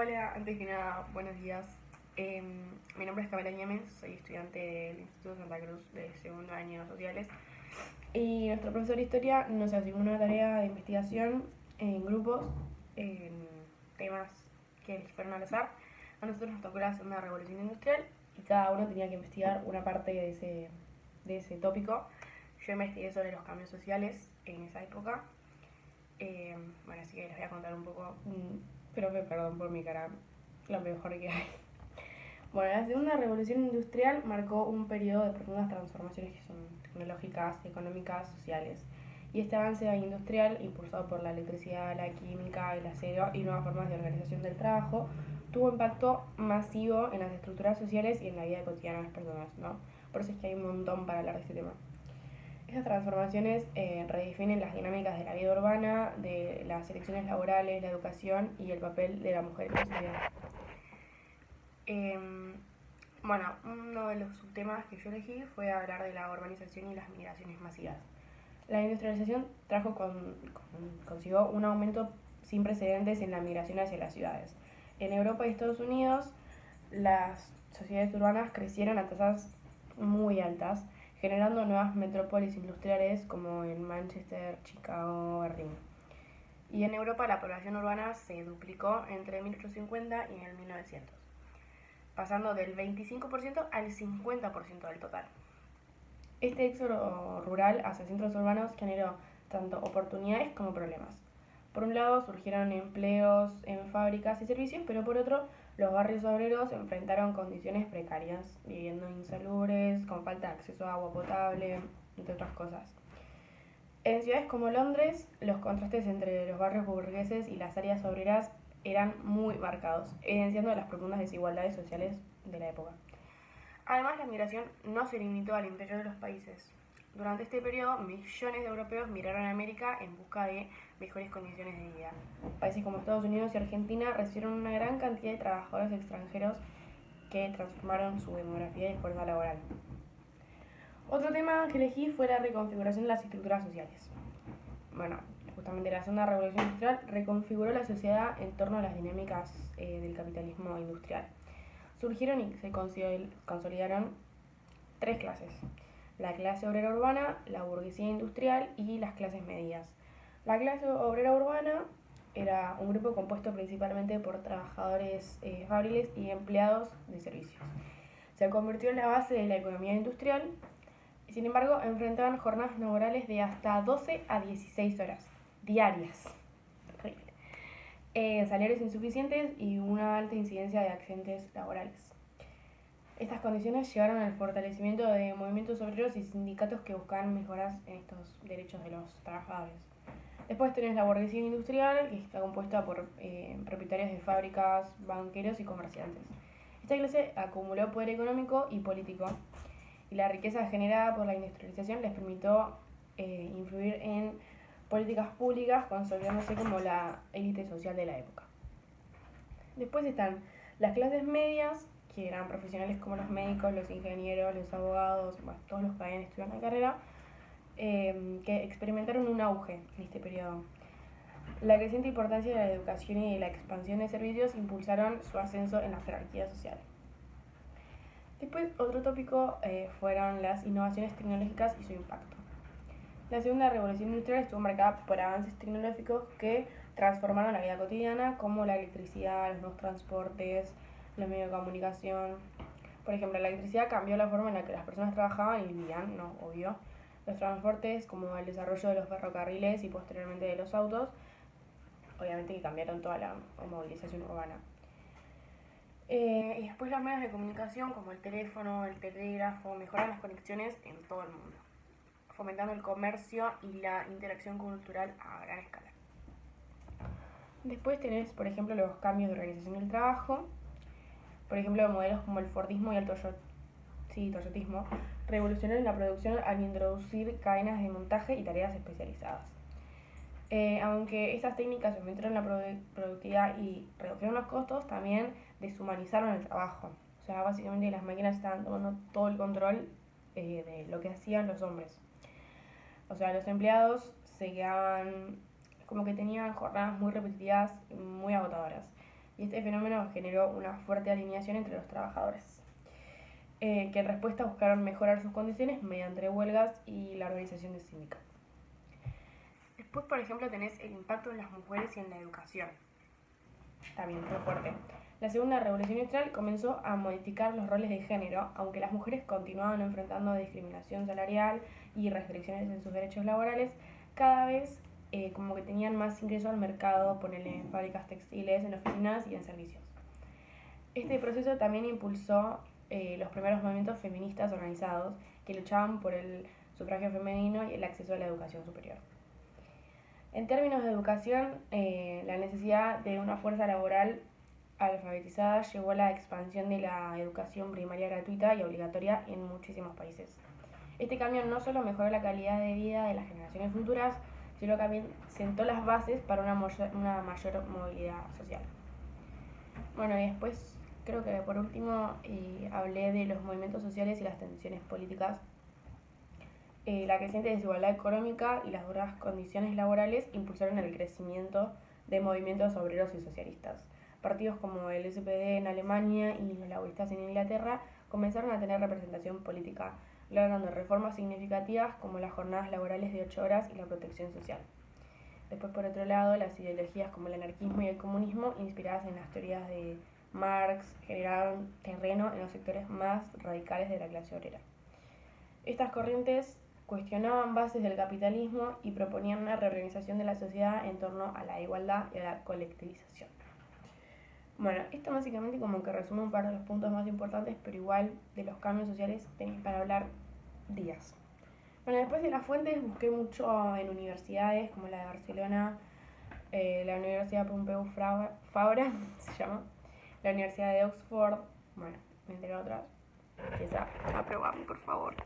Hola, antes que nada, buenos días. Mi nombre es Camila Ñemes, soy estudiante del Instituto Santa Cruz de segundo año sociales. Y nuestro profesor de historia nos asignó una tarea de investigación en grupos, en temas que fueron al azar. A nosotros nos tocó la segunda revolución industrial y cada uno tenía que investigar una parte de ese tópico. Yo investigué sobre los cambios sociales en esa época. Bueno, así que les voy a contar un poco. Pero que perdón por mi cara, lo mejor que hay. Bueno, la segunda revolución industrial marcó un periodo de profundas transformaciones que son tecnológicas, económicas, sociales. Y este avance industrial, impulsado por la electricidad, la química, el acero y nuevas formas de organización del trabajo, tuvo impacto masivo en las estructuras sociales y en la vida cotidiana de las personas, ¿no? Por eso es que hay un montón para hablar de este tema. Estas transformaciones redefinen las dinámicas de la vida urbana, de las elecciones laborales, la educación y el papel de la mujer en la sociedad. Bueno, uno de los subtemas que yo elegí fue hablar de la urbanización y las migraciones masivas. La industrialización trajo consigo un aumento sin precedentes en la migración hacia las ciudades. En Europa y Estados Unidos, las sociedades urbanas crecieron a tasas muy altas, generando nuevas metrópolis industriales como en Manchester, Chicago, Berlín. Y en Europa la población urbana se duplicó entre 1850 y el 1900, pasando del 25% al 50% del total. Este éxodo rural hacia centros urbanos generó tanto oportunidades como problemas. Por un lado surgieron empleos en fábricas y servicios, pero por otro los barrios obreros se enfrentaron condiciones precarias, viviendo insalubres, con falta de acceso a agua potable, entre otras cosas. En ciudades como Londres, los contrastes entre los barrios burgueses y las áreas obreras eran muy marcados, evidenciando las profundas desigualdades sociales de la época. Además, la migración no se limitó al interior de los países. Durante este periodo, millones de europeos migraron a América en busca de mejores condiciones de vida. Países como Estados Unidos y Argentina recibieron una gran cantidad de trabajadores extranjeros que transformaron su demografía y fuerza laboral. Otro tema que elegí fue la reconfiguración de las estructuras sociales. Bueno, justamente la segunda revolución industrial reconfiguró la sociedad en torno a las dinámicas del capitalismo industrial. Surgieron y se consolidaron tres clases: la clase obrera urbana, la burguesía industrial y las clases medias. La clase obrera urbana era un grupo compuesto principalmente por trabajadores fabriles y empleados de servicios. Se convirtió en la base de la economía industrial y, sin embargo, enfrentaban jornadas laborales de hasta 12 a 16 horas diarias. Salarios insuficientes y una alta incidencia de accidentes laborales. Estas condiciones llevaron al fortalecimiento de movimientos obreros y sindicatos que buscaban mejoras en estos derechos de los trabajadores. Después tenés la burguesía industrial, que está compuesta por propietarios de fábricas, banqueros y comerciantes. Esta clase acumuló poder económico y político, y la riqueza generada por la industrialización les permitió influir en políticas públicas, consolidándose como la élite social de la época. Después están las clases medias, que eran profesionales como los médicos, los ingenieros, los abogados, bueno, todos los que habían estudiado la carrera, que experimentaron un auge en este periodo. La creciente importancia de la educación y de la expansión de servicios impulsaron su ascenso en la jerarquía social. Después, otro tópico fueron las innovaciones tecnológicas y su impacto. La segunda revolución industrial estuvo marcada por avances tecnológicos que transformaron la vida cotidiana, como la electricidad, los nuevos transportes, los medios de comunicación. Por ejemplo, la electricidad cambió la forma en la que las personas trabajaban y vivían, ¿no? Obvio. Los transportes, como el desarrollo de los ferrocarriles y posteriormente de los autos, obviamente que cambiaron toda la movilización urbana. Y después los medios de comunicación, como el teléfono, el telégrafo, mejoran las conexiones en todo el mundo, fomentando el comercio y la interacción cultural a gran escala. Después tenés, por ejemplo, los cambios de organización del trabajo. Por ejemplo, modelos como el Fordismo y el Toyotismo revolucionaron la producción al introducir cadenas de montaje y tareas especializadas. Aunque estas técnicas aumentaron la productividad y redujeron los costos, también deshumanizaron el trabajo. O sea, básicamente las máquinas estaban tomando todo el control de lo que hacían los hombres. O sea, los empleados se quedaban como que tenían jornadas muy repetitivas, muy agotadoras. y este fenómeno generó una fuerte alineación entre los trabajadores, que en respuesta buscaron mejorar sus condiciones mediante huelgas y la organización de sindicatos. Después, por ejemplo, tenés el impacto en las mujeres y en la educación. También fue fuerte. La segunda revolución industrial comenzó a modificar los roles de género, aunque las mujeres continuaban enfrentando discriminación salarial y restricciones en sus derechos laborales, cada vez como que tenían más ingreso al mercado, ponerle en fábricas textiles, en oficinas y en servicios. Este proceso también impulsó los primeros movimientos feministas organizados que luchaban por el sufragio femenino y el acceso a la educación superior. En términos de educación, la necesidad de una fuerza laboral alfabetizada llevó a la expansión de la educación primaria gratuita y obligatoria en muchísimos países. Este cambio no solo mejoró la calidad de vida de las generaciones futuras, sino que también sentó las bases para una mayor movilidad social. Bueno, y después creo que por último hablé de los movimientos sociales y las tensiones políticas. La creciente desigualdad económica y las duras condiciones laborales impulsaron el crecimiento de movimientos obreros y socialistas. Partidos como el SPD en Alemania y los laboristas en Inglaterra comenzaron a tener representación política, logrando reformas significativas como las jornadas laborales de 8 horas y la protección social. Después, por otro lado, las ideologías como el anarquismo y el comunismo, inspiradas en las teorías de Marx, generaron terreno en los sectores más radicales de la clase obrera. Estas corrientes cuestionaban bases del capitalismo y proponían una reorganización de la sociedad en torno a la igualdad y a la colectivización. Bueno, esto básicamente como que resume un par de los puntos más importantes, pero igual de los cambios sociales tenéis para hablar días. Bueno, después de las fuentes busqué mucho en universidades como la de Barcelona, la Universidad Pompeu Fabra, se llama, la Universidad de Oxford, bueno, entre otras. Quizá aprobame, por favor.